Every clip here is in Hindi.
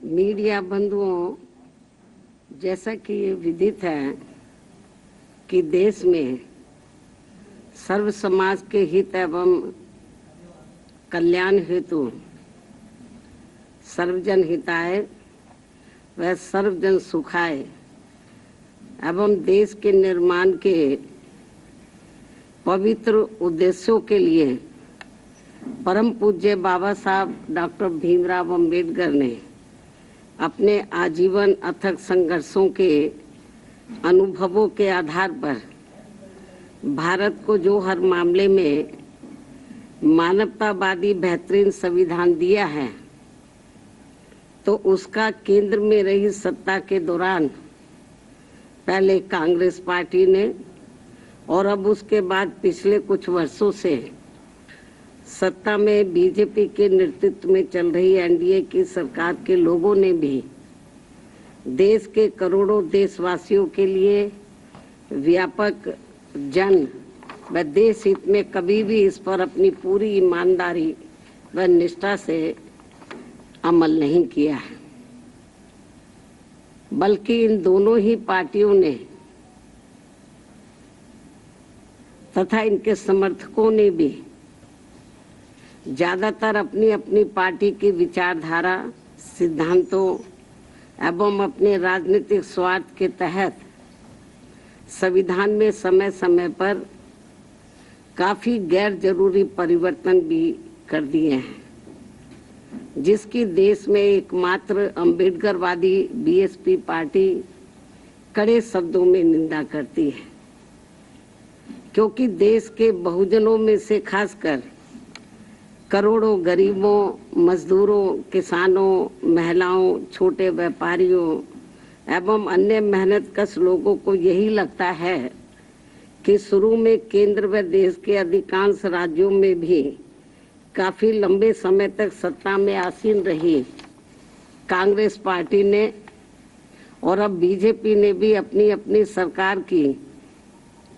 मीडिया बंधुओं, जैसा कि ये विदित है कि देश में सर्व समाज के हित एवं कल्याण हेतु सर्वजन हिताय व सर्वजन सुखाय एवं देश के निर्माण के पवित्र उद्देश्यों के लिए परम पूज्य बाबा साहब डॉक्टर भीमराव अंबेडकर ने अपने आजीवन अथक संघर्षों के अनुभवों के आधार पर भारत को जो हर मामले में मानवतावादी बेहतरीन संविधान दिया है, तो उसका केंद्र में रही सत्ता के दौरान पहले कांग्रेस पार्टी ने और अब उसके बाद पिछले कुछ वर्षों से सत्ता में बीजेपी के नेतृत्व में चल रही एनडीए की सरकार के लोगों ने भी देश के करोड़ों देशवासियों के लिए व्यापक जन व देश हित में कभी भी इस पर अपनी पूरी ईमानदारी व निष्ठा से अमल नहीं किया है, बल्कि इन दोनों ही पार्टियों ने तथा इनके समर्थकों ने भी ज्यादातर अपनी अपनी पार्टी की विचारधारा, सिद्धांतों एवं अपने राजनीतिक स्वार्थ के तहत संविधान में समय समय पर काफी गैर जरूरी परिवर्तन भी कर दिए हैं, जिसकी देश में एकमात्र अम्बेडकरवादी बीएसपी पार्टी कड़े शब्दों में निंदा करती है, क्योंकि देश के बहुजनों में से खासकर करोड़ों गरीबों, मजदूरों, किसानों, महिलाओं, छोटे व्यापारियों एवं अन्य मेहनतकश लोगों को यही लगता है कि शुरू में केंद्र व देश के अधिकांश राज्यों में भी काफी लंबे समय तक सत्ता में आसीन रही कांग्रेस पार्टी ने और अब बीजेपी ने भी अपनी अपनी सरकार की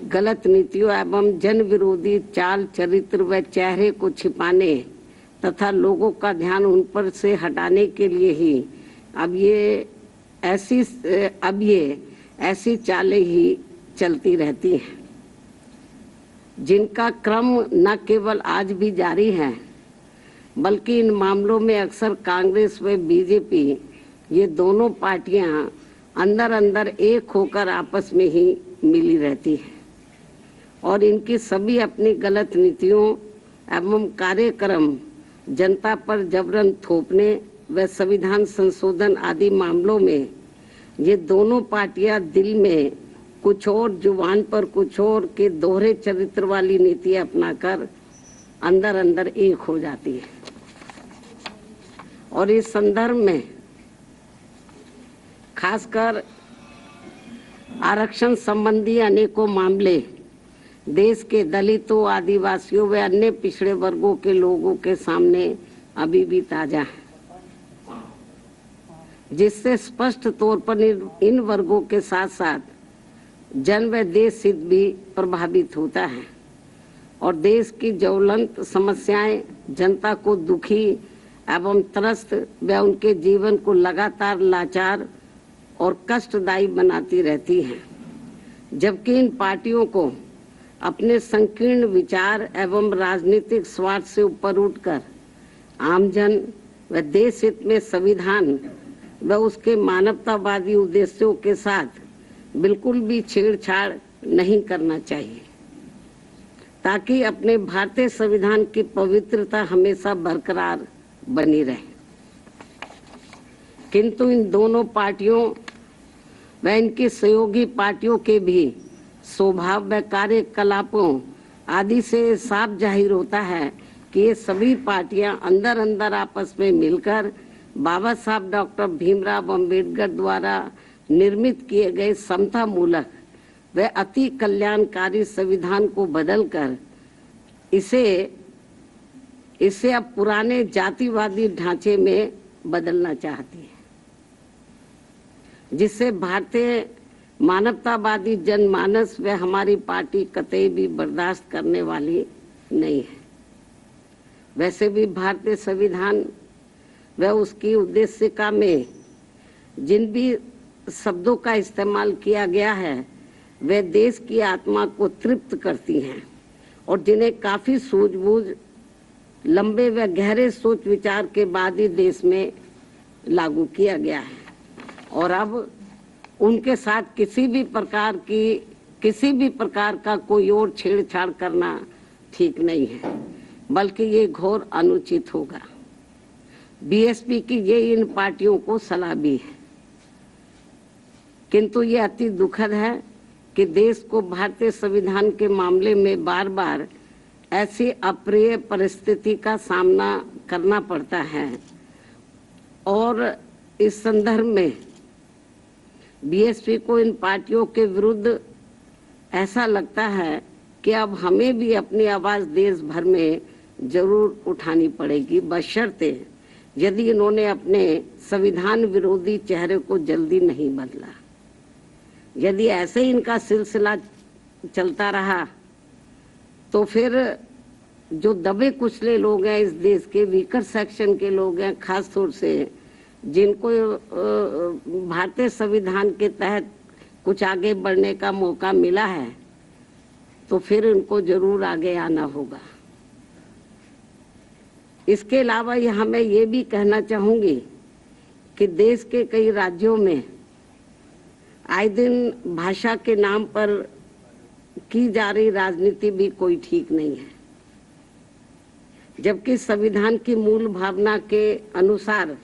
गलत नीतियों एवं जन विरोधी चाल चरित्र व चेहरे को छिपाने तथा लोगों का ध्यान उन पर से हटाने के लिए ही अब ये ऐसी चालें ही चलती रहती हैं, जिनका क्रम न केवल आज भी जारी है, बल्कि इन मामलों में अक्सर कांग्रेस व बीजेपी ये दोनों पार्टियां अंदर अंदर एक होकर आपस में ही मिली रहती हैं और इनकी सभी अपनी गलत नीतियों एवं कार्यक्रम जनता पर जबरन थोपने व संविधान संशोधन आदि मामलों में ये दोनों पार्टियां दिल में कुछ और, जुबान पर कुछ और के दोहरे चरित्र वाली नीति अपनाकर अंदर अंदर एक हो जाती है। और इस संदर्भ में खासकर आरक्षण संबंधी अनेकों मामले देश के दलितों, आदिवासियों व अन्य पिछड़े वर्गों के लोगों के सामने अभी भी ताजा है, जिससे स्पष्ट तौर पर इन वर्गों के साथ साथ जन व देश हित भी प्रभावित होता है और देश की ज्वलंत समस्याएं जनता को दुखी एवं त्रस्त व उनके जीवन को लगातार लाचार और कष्टदायी बनाती रहती हैं, जबकि इन पार्टियों को अपने संकीर्ण विचार एवं राजनीतिक स्वार्थ से ऊपर उठकर आमजन व देश हित में संविधान व उसके मानवतावादी उद्देश्यों के साथ बिल्कुल भी छेड़छाड़ नहीं करना चाहिए, ताकि अपने भारतीय संविधान की पवित्रता हमेशा बरकरार बनी रहे। किंतु इन दोनों पार्टियों व इनकी सहयोगी पार्टियों के भी स्वभाव व कार्यकलापों आदि से साफ जाहिर होता है कि ये सभी पार्टियां अंदर अंदर आपस में मिलकर बाबा साहब डॉक्टर भीमराव अंबेडकर द्वारा निर्मित किए गए समता मूलक व अति कल्याणकारी संविधान को बदलकर इसे अब पुराने जातिवादी ढांचे में बदलना चाहती है, जिससे भारतीय मानवतावादी जनमानस व हमारी पार्टी कतई भी बर्दाश्त करने वाली नहीं है। वैसे भी भारतीय संविधान व उसकी उद्देशिका में जिन भी शब्दों का इस्तेमाल किया गया है वे देश की आत्मा को तृप्त करती हैं और जिन्हें काफी सूझबूझ, लंबे व गहरे सोच विचार के बाद ही देश में लागू किया गया है। और अब उनके साथ किसी भी प्रकार का कोई और छेड़छाड़ करना ठीक नहीं है, बल्कि ये घोर अनुचित होगा। बीएसपी की ये इन पार्टियों को सलाह भी है, किंतु ये अति दुखद है कि देश को भारतीय संविधान के मामले में बार बार ऐसी अप्रिय परिस्थिति का सामना करना पड़ता है। और इस संदर्भ में बीएसपी को इन पार्टियों के विरुद्ध ऐसा लगता है कि अब हमें भी अपनी आवाज देश भर में जरूर उठानी पड़ेगी, बशर्ते यदि इन्होंने अपने संविधान विरोधी चेहरे को जल्दी नहीं बदला। यदि ऐसे ही इनका सिलसिला चलता रहा तो फिर जो दबे कुचले लोग हैं इस देश के, वीकर सेक्शन के लोग हैं, खास तौर से जिनको भारतीय संविधान के तहत कुछ आगे बढ़ने का मौका मिला है, तो फिर उनको जरूर आगे आना होगा। इसके अलावा यहाँ मैं ये भी कहना चाहूंगी कि देश के कई राज्यों में आए दिन भाषा के नाम पर की जा रही राजनीति भी कोई ठीक नहीं है, जबकि संविधान की मूल भावना के अनुसार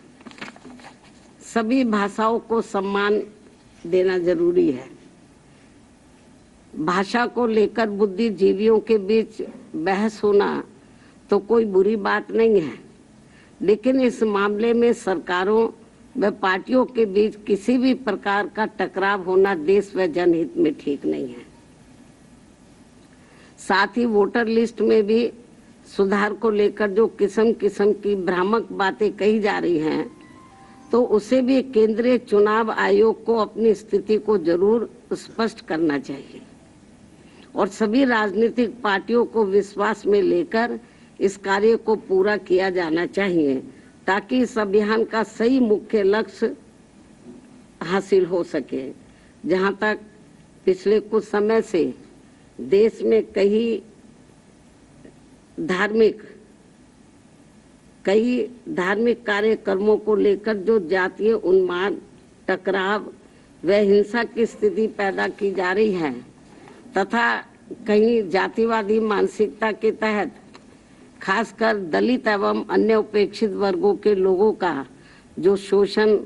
सभी भाषाओं को सम्मान देना जरूरी है। भाषा को लेकर बुद्धिजीवियों के बीच बहस होना तो कोई बुरी बात नहीं है, लेकिन इस मामले में सरकारों व पार्टियों के बीच किसी भी प्रकार का टकराव होना देश व जनहित में ठीक नहीं है। साथ ही वोटर लिस्ट में भी सुधार को लेकर जो किस्म किस्म की भ्रामक बातें कही जा रही हैं, तो उसे भी केंद्रीय चुनाव आयोग को अपनी स्थिति को जरूर स्पष्ट करना चाहिए और सभी राजनीतिक पार्टियों को विश्वास में लेकर इस कार्य को पूरा किया जाना चाहिए, ताकि इस अभियान का सही मुख्य लक्ष्य हासिल हो सके। जहां तक पिछले कुछ समय से देश में कई धार्मिक कार्यक्रमों को लेकर जो जातीय उन्माद, टकराव व हिंसा की स्थिति पैदा की जा रही है तथा कहीं जातिवादी मानसिकता के तहत खासकर दलित एवं अन्य उपेक्षित वर्गों के लोगों का जो शोषण,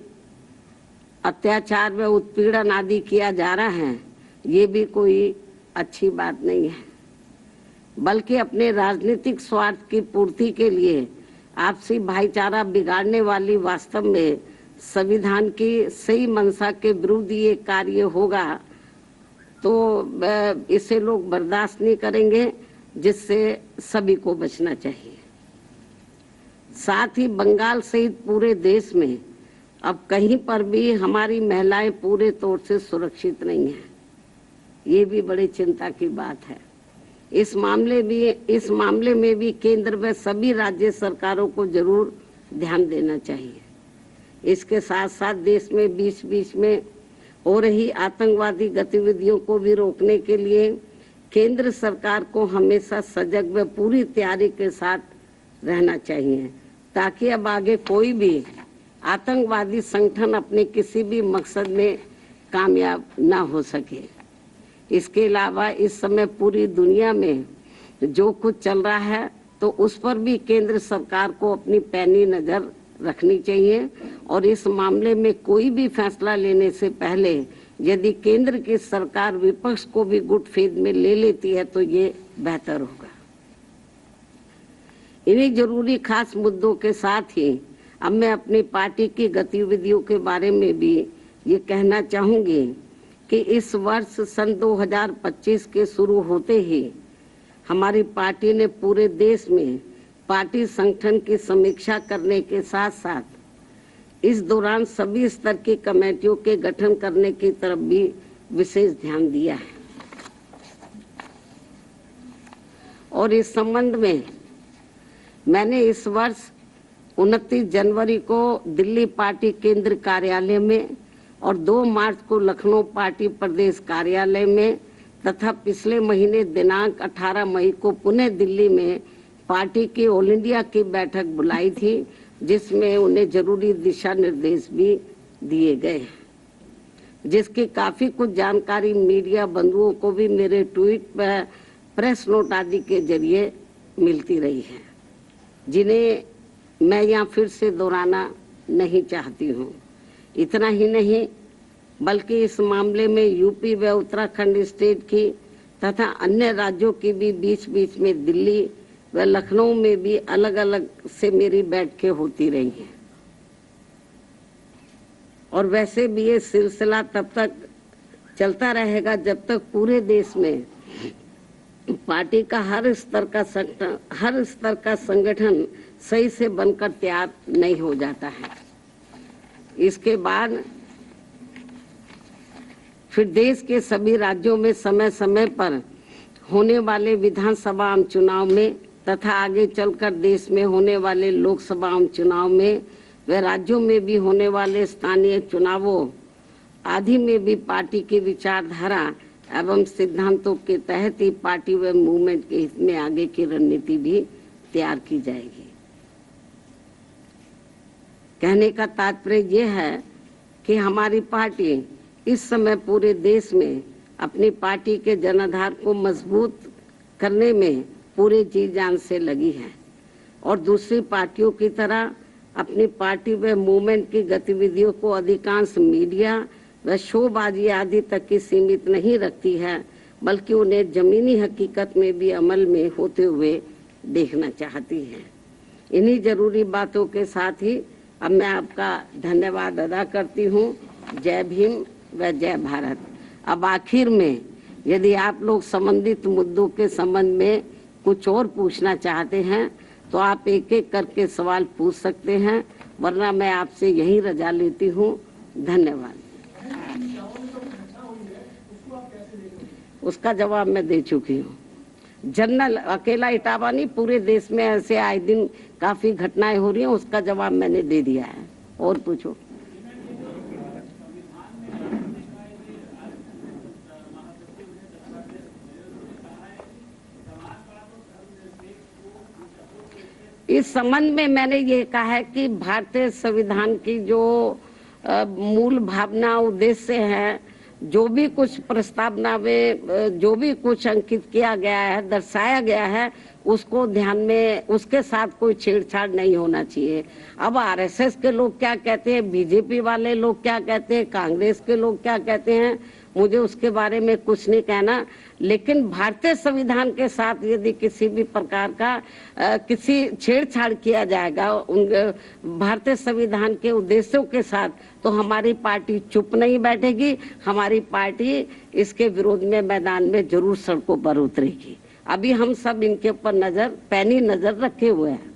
अत्याचार व उत्पीड़न आदि किया जा रहा है, ये भी कोई अच्छी बात नहीं है, बल्कि अपने राजनीतिक स्वार्थ की पूर्ति के लिए आपसी भाईचारा बिगाड़ने वाली वास्तव में संविधान की सही मंशा के विरुद्ध ये कार्य होगा, तो इसे लोग बर्दाश्त नहीं करेंगे, जिससे सभी को बचना चाहिए। साथ ही बंगाल सहित पूरे देश में अब कहीं पर भी हमारी महिलाएं पूरे तौर से सुरक्षित नहीं हैं, ये भी बड़ी चिंता की बात है। इस मामले में भी केंद्र व सभी राज्य सरकारों को जरूर ध्यान देना चाहिए। इसके साथ साथ देश में बीच बीच में हो रही आतंकवादी गतिविधियों को भी रोकने के लिए केंद्र सरकार को हमेशा सजग व पूरी तैयारी के साथ रहना चाहिए, ताकि अब आगे कोई भी आतंकवादी संगठन अपने किसी भी मकसद में कामयाब ना हो सके। इसके अलावा इस समय पूरी दुनिया में जो कुछ चल रहा है, तो उस पर भी केंद्र सरकार को अपनी पैनी नजर रखनी चाहिए और इस मामले में कोई भी फैसला लेने से पहले यदि केंद्र की सरकार विपक्ष को भी गुट फेद में ले लेती है तो ये बेहतर होगा। इन्हीं जरूरी खास मुद्दों के साथ ही अब मैं अपनी पार्टी की गतिविधियों के बारे में भी ये कहना चाहूंगी कि इस वर्ष सन 2025 के शुरू होते ही हमारी पार्टी ने पूरे देश में पार्टी संगठन की समीक्षा करने के साथ साथ इस दौरान सभी स्तर की कमेटियों के गठन करने की तरफ भी विशेष ध्यान दिया है। और इस संबंध में मैंने इस वर्ष 29 जनवरी को दिल्ली पार्टी केंद्र कार्यालय में और 2 मार्च को लखनऊ पार्टी प्रदेश कार्यालय में तथा पिछले महीने दिनांक 18 मई को पुणे दिल्ली में पार्टी की ऑल इंडिया की बैठक बुलाई थी, जिसमें उन्हें जरूरी दिशा निर्देश भी दिए गए, जिसकी काफी कुछ जानकारी मीडिया बंधुओं को भी मेरे ट्वीट पर, प्रेस नोट आदि के जरिए मिलती रही है, जिन्हें मैं यहाँ फिर से दोहराना नहीं चाहती हूँ। इतना ही नहीं बल्कि इस मामले में यूपी व उत्तराखंड स्टेट की तथा अन्य राज्यों की भी बीच बीच में दिल्ली व लखनऊ में भी अलग अलग से मेरी बैठकें होती रही हैं। और वैसे भी ये सिलसिला तब तक चलता रहेगा जब तक पूरे देश में पार्टी का हर स्तर का संगठन सही से बनकर तैयार नहीं हो जाता है। इसके बाद फिर देश के सभी राज्यों में समय समय पर होने वाले विधानसभा आम चुनाव में तथा आगे चलकर देश में होने वाले लोकसभा आम चुनाव में व राज्यों में भी होने वाले स्थानीय चुनावों आदि में भी पार्टी की विचारधारा एवं सिद्धांतों के तहत ही पार्टी व मूवमेंट के हित में आगे की रणनीति भी तैयार की जाएगी। कहने का तात्पर्य यह है कि हमारी पार्टी इस समय पूरे देश में अपनी पार्टी के जनाधार को मजबूत करने में पूरे जी जान से लगी है और दूसरी पार्टियों की तरह अपनी पार्टी व मूवमेंट की गतिविधियों को अधिकांश मीडिया व शोबाजी आदि तक की सीमित नहीं रखती है, बल्कि उन्हें जमीनी हकीकत में भी अमल में होते हुए देखना चाहती है। इन्हीं जरूरी बातों के साथ ही अब मैं आपका धन्यवाद अदा करती हूँ। जय भीम व जय भारत। अब आखिर में यदि आप लोग संबंधित मुद्दों के संबंध में कुछ और पूछना चाहते हैं तो आप एक एक करके सवाल पूछ सकते हैं, वरना मैं आपसे यही रजा लेती हूँ। धन्यवाद। उसका जवाब मैं दे चुकी हूँ। जनरल अकेला इटावा नहीं, पूरे देश में ऐसे आए दिन काफी घटनाएं हो रही हैं, उसका जवाब मैंने दे दिया है। और पूछो। इस संबंध में मैंने ये कहा है कि भारतीय संविधान की जो मूल भावना उद्देश्य है, जो भी कुछ प्रस्तावना में जो भी कुछ अंकित किया गया है, दर्शाया गया है, उसको ध्यान में, उसके साथ कोई छेड़छाड़ नहीं होना चाहिए। अब आरएसएस के लोग क्या कहते हैं, बीजेपी वाले लोग क्या कहते हैं, कांग्रेस के लोग क्या कहते हैं, मुझे उसके बारे में कुछ नहीं कहना। लेकिन भारतीय संविधान के साथ यदि किसी भी प्रकार का किसी छेड़छाड़ किया जाएगा उन भारतीय संविधान के उद्देश्यों के साथ, तो हमारी पार्टी चुप नहीं बैठेगी। हमारी पार्टी इसके विरोध में मैदान में जरूर सड़कों पर उतरेगी। अभी हम सब इनके ऊपर पैनी नजर रखे हुए हैं।